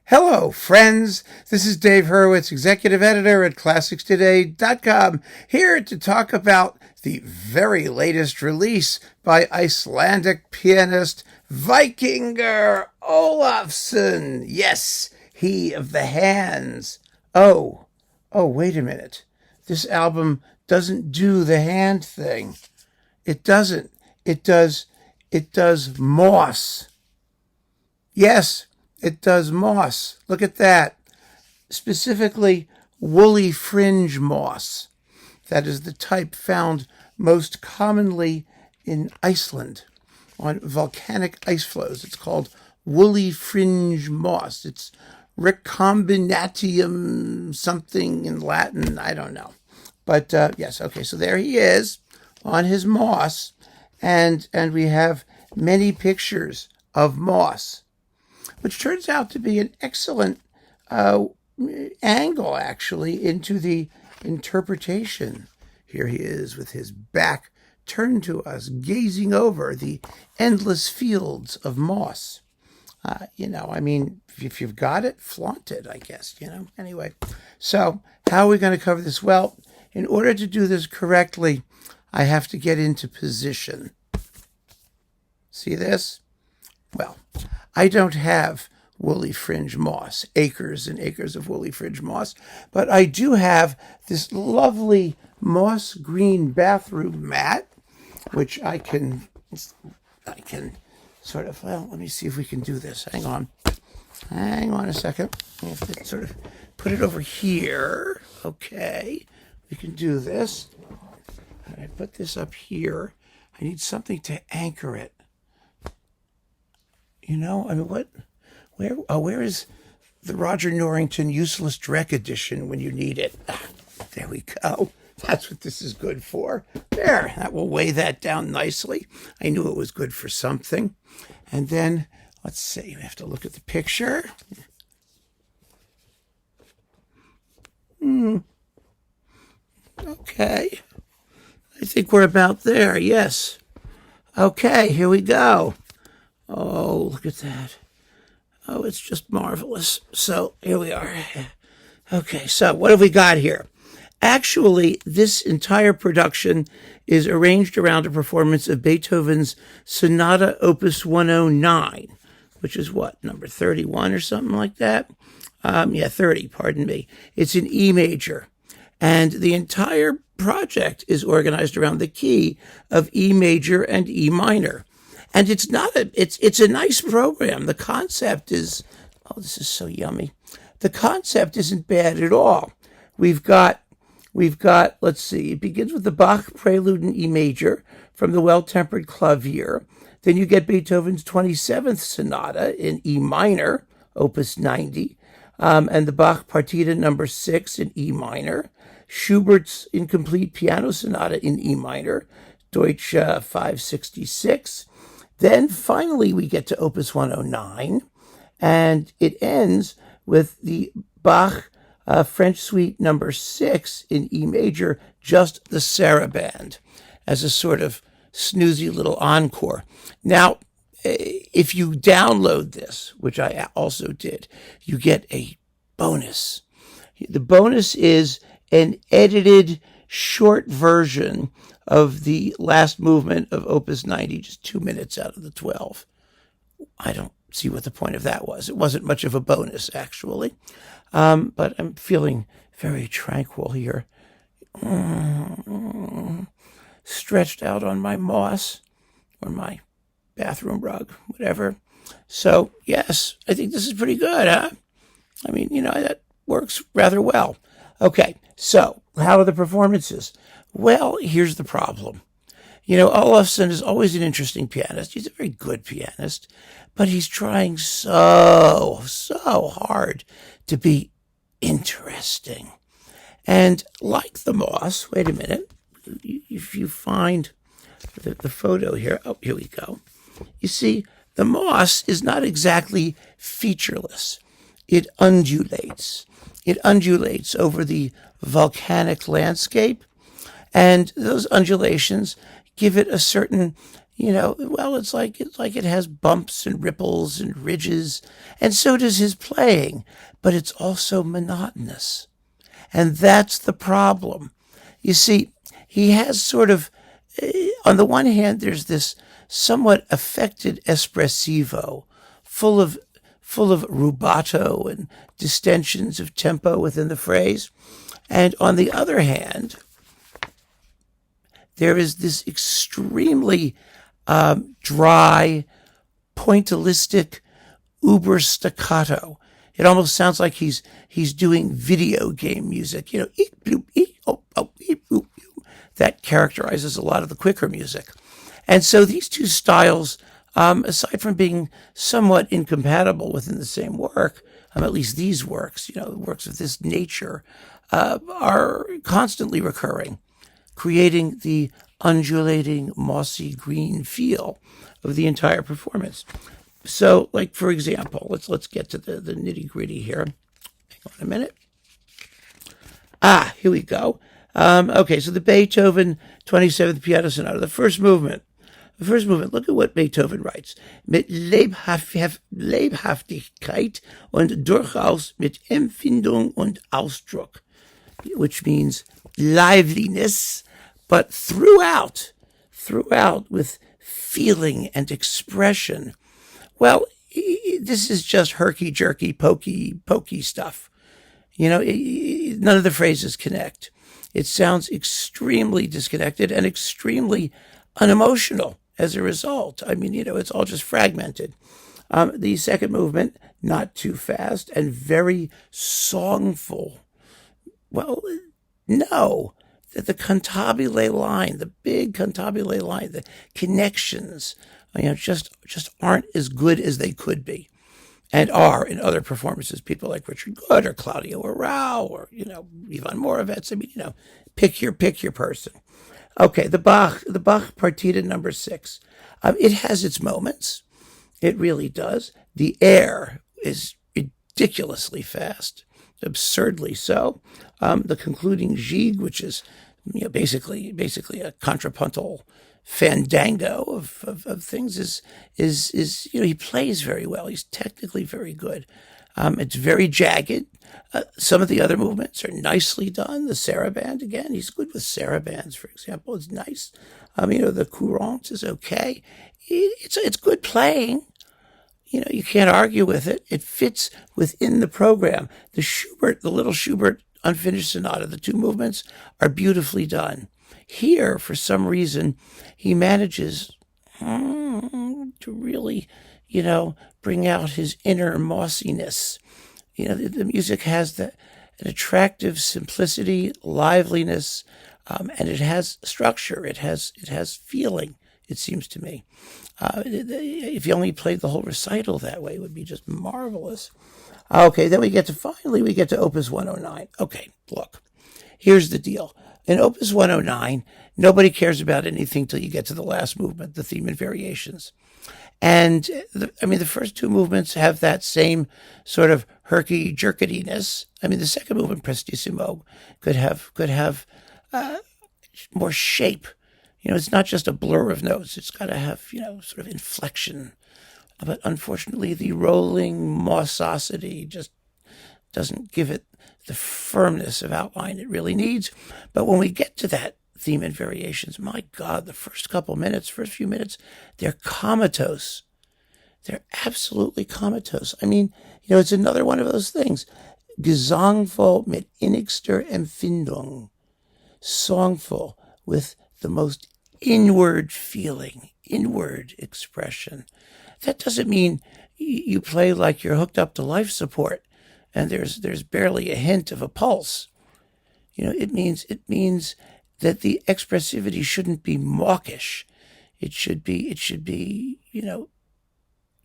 Hello, friends. This is Dave Hurwitz, executive editor at ClassicsToday.com, here to talk about the very latest release by Icelandic pianist Víkingur Ólafsson. Yes, he of the hands. Oh, wait a minute. This album doesn't do the hand thing. It doesn't. It does moss. Yes, it does moss. Look at that. Specifically, Woolly-Fringe moss. That is the type found most commonly in Iceland on volcanic ice flows. It's called Woolly-Fringe moss. It's recombinatium something in Latin. I don't know. But yes, okay, so there he is on his moss, and we have many pictures of moss, which turns out to be an excellent angle, actually, into the interpretation. Here he is with his back turned to us, gazing over the endless fields of moss. If you've got it, flaunt it, I guess, Anyway, so how are we going to cover this? Well, in order to do this correctly, I have to get into position. See this? Well, I don't have Woolly-Fringe moss, acres and acres of Woolly-Fringe moss, but I do have this lovely moss green bathroom mat, which I can sort of, well, let me see if we can do this. Hang on a second. I have to sort of put it over here. Okay, we can do this. I put this up here. I need something to anchor it. Where is the Roger Norrington Useless Drek edition when you need it? There we go. That's what this is good for. There, that will weigh that down nicely. I knew it was good for something. And then, let's see, we have to look at the picture. Okay. I think we're about there, yes. Okay, here we go. Oh, look at that. Oh, it's just marvelous. So, here we are. Okay, so what have we got here? Actually, this entire production is arranged around a performance of Beethoven's Sonata Opus 109, which is what, number 31 or something like that? 30, pardon me. It's in E major. And the entire project is organized around the key of E major and E minor. And it's a nice program. The concept is, oh, this is so yummy. The concept isn't bad at all. We've got, let's see, it begins with the Bach Prelude in E major from the Well-Tempered Clavier. Then you get Beethoven's 27th Sonata in E minor, Opus 90, and the Bach Partita No. 6 in E minor, Schubert's Incomplete Piano Sonata in E minor, Deutsch 566. Then finally we get to Opus 109, and it ends with the Bach French Suite No. 6 in E major, just the Sarabande, as a sort of snoozy little encore. Now, if you download this, which I also did, you get a bonus. The bonus is an edited short version of the last movement of Opus 90, just 2 minutes out of the 12. I don't see what the point of that was. It wasn't much of a bonus, actually. But I'm feeling very tranquil here. Stretched out on my moss or my bathroom rug, whatever. So, yes, I think this is pretty good, huh? I mean, that works rather well. Okay, so how are the performances? Well, here's the problem. Ólafsson is always an interesting pianist. He's a very good pianist, but he's trying so hard to be interesting. And like the moss, wait a minute, if you find the photo here, oh, here we go. You see, the moss is not exactly featureless. It undulates. It undulates over the volcanic landscape, and those undulations give it a certain, Well, it's like it has bumps and ripples and ridges, and so does his playing, but it's also monotonous. And that's the problem. You see, he has sort of, on the one hand, there's this somewhat affected espressivo, full of rubato and distensions of tempo within the phrase. And on the other hand, there is this extremely dry, pointillistic, uber staccato. It almost sounds like he's doing video game music, eek, bloop, eek, oh, eek, bloop, bloop. That characterizes a lot of the quicker music. And so these two styles, aside from being somewhat incompatible within the same work, at least these works, works of this nature, are constantly recurring, creating the undulating, mossy green feel of the entire performance. So, like, for example, let's get to the nitty gritty here. Hang on a minute. Here we go. Okay, so the Beethoven 27th Piano Sonata, the first movement. Look at what Beethoven writes. Mit Lebhaftigkeit und durchaus mit Empfindung und Ausdruck, which means liveliness, but throughout with feeling and expression. Well, this is just herky-jerky, pokey stuff. None of the phrases connect. It sounds extremely disconnected and extremely unemotional as a result. It's all just fragmented. The second movement, not too fast and very songful. Well, no. The cantabile line, the big cantabile line, the connections, just aren't as good as they could be, and are in other performances. People like Richard Good or Claudio Arrau or Ivan Moravec. Pick your person. Okay, the Bach Partita No. 6. It has its moments. It really does. The air is ridiculously fast, absurdly so. The concluding jig, which is basically a contrapuntal fandango of things, is he plays very well. He's technically very good. It's very jagged. Some of the other movements are nicely done. The Sarabande, again, he's good with Sarabands, for example. It's nice. The courant is okay. It's good playing. You can't argue with it. It fits within the program. The little Schubert unfinished sonata, the two movements are beautifully done. Here, for some reason, he manages to really, bring out his inner mossiness. The music has an attractive simplicity, liveliness, and it has structure. It has feeling, it seems to me. If you only played the whole recital that way, it would be just marvelous. Okay, then we get to Opus 109. Okay, look, here's the deal. In Opus 109, nobody cares about anything till you get to the last movement, the theme and variations. And the first two movements have that same sort of herky-jerketyness. The second movement, Prestissimo, could have more shape. It's not just a blur of notes. It's got to have, sort of inflection. But unfortunately, the rolling mossosity just doesn't give it the firmness of outline it really needs. But when we get to that theme and variations, my God, the first few minutes, they're comatose. They're absolutely comatose. It's another one of those things. Gesangvoll mit innigster Empfindung. Songful with the most inward feeling, inward expression. That doesn't mean you play like you're hooked up to life support and there's barely a hint of a pulse. It means that the expressivity shouldn't be mawkish. It should be,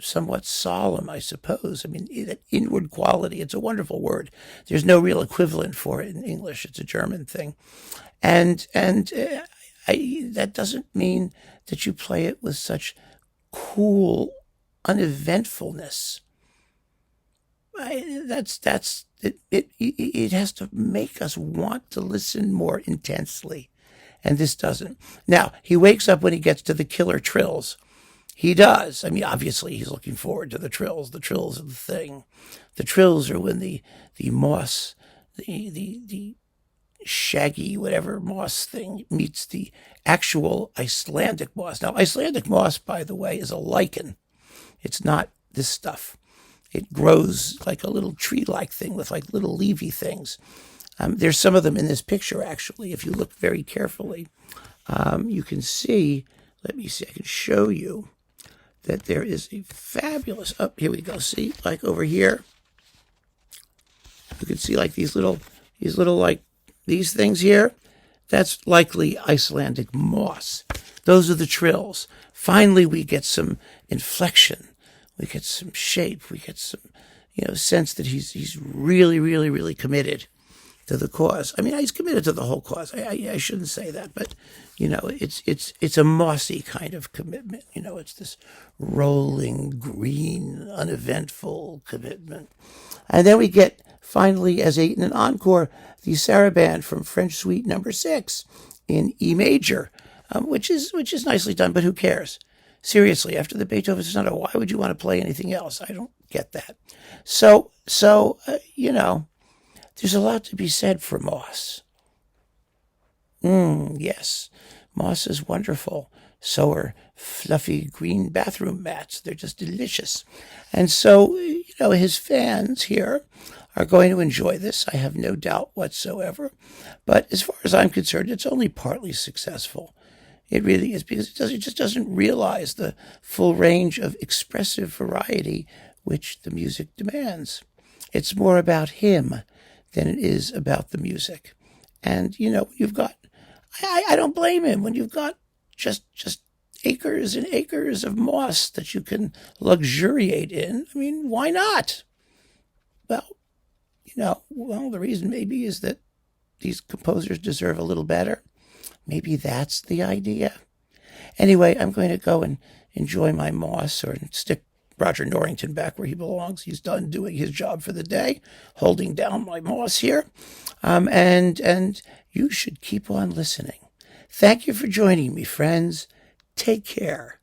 somewhat solemn, I suppose. That inward quality, it's a wonderful word. There's no real equivalent for it in English. It's a German thing. And that doesn't mean that you play it with such cool uneventfulness. It has to make us want to listen more intensely and this doesn't. Now, he wakes up when he gets to the killer trills. He does. I mean, obviously, he's looking forward to the trills. The trills are the thing. The trills are when the moss, the shaggy whatever moss thing meets the actual Icelandic moss. Now, Icelandic moss, by the way, is a lichen. It's not this stuff. It grows like a little tree-like thing with like little leafy things. There's some of them in this picture, actually. If you look very carefully, you can see, let me see, I can show you that there is a fabulous, here we go, see, like over here, you can see like these little like, these things here, that's likely Icelandic moss. Those are the trills. Finally, we get some inflection. We get some shape. We get some, sense that he's really, really, really committed to the cause. I mean, he's committed to the whole cause. I shouldn't say that, but it's a mossy kind of commitment. It's this rolling, green, uneventful commitment. And then we get finally, as in an encore, the Sarabande from French Suite Number 6 in E major, which is nicely done. But who cares? Seriously, after the Beethoven Sonata, why would you want to play anything else? I don't get that. So there's a lot to be said for moss. Yes, moss is wonderful. So are fluffy green bathroom mats. They're just delicious. And so, his fans here are going to enjoy this. I have no doubt whatsoever. But as far as I'm concerned, it's only partly successful. It really is, because it just doesn't realize the full range of expressive variety which the music demands. It's more about him than it is about the music. And, you've got, I don't blame him when you've got just acres and acres of moss that you can luxuriate in. I mean, why not? Well, the reason maybe is that these composers deserve a little better. Maybe that's the idea. Anyway, I'm going to go and enjoy my moss or stick Roger Norrington back where he belongs. He's done doing his job for the day, holding down my moss here. And you should keep on listening. Thank you for joining me, friends. Take care.